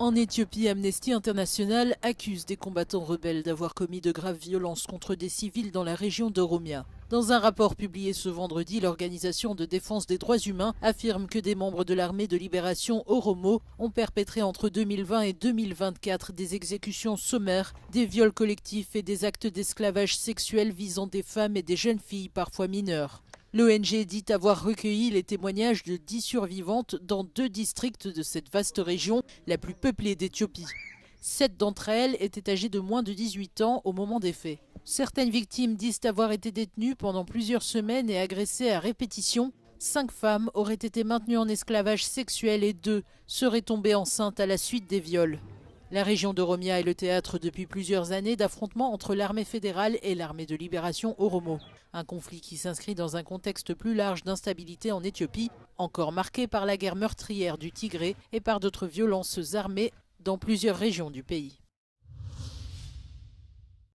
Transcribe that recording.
En Éthiopie, Amnesty International accuse des combattants rebelles d'avoir commis de graves violences contre des civils dans la région d'Oromia. Dans un rapport publié ce vendredi, l'organisation de défense des droits humains affirme que des membres de l'armée de libération Oromo ont perpétré entre 2020 et 2024 des exécutions sommaires, des viols collectifs et des actes d'esclavage sexuel visant des femmes et des jeunes filles, parfois mineures. L'ONG dit avoir recueilli les témoignages de 10 survivantes dans 2 districts de cette vaste région, la plus peuplée d'Éthiopie. 7 d'entre elles étaient âgées de moins de 18 ans au moment des faits. Certaines victimes disent avoir été détenues pendant plusieurs semaines et agressées à répétition. 5 femmes auraient été maintenues en esclavage sexuel et 2 seraient tombées enceintes à la suite des viols. La région d'Oromia est le théâtre depuis plusieurs années d'affrontements entre l'armée fédérale et l'armée de libération Oromo. Un conflit qui s'inscrit dans un contexte plus large d'instabilité en Éthiopie, encore marqué par la guerre meurtrière du Tigré et par d'autres violences armées dans plusieurs régions du pays.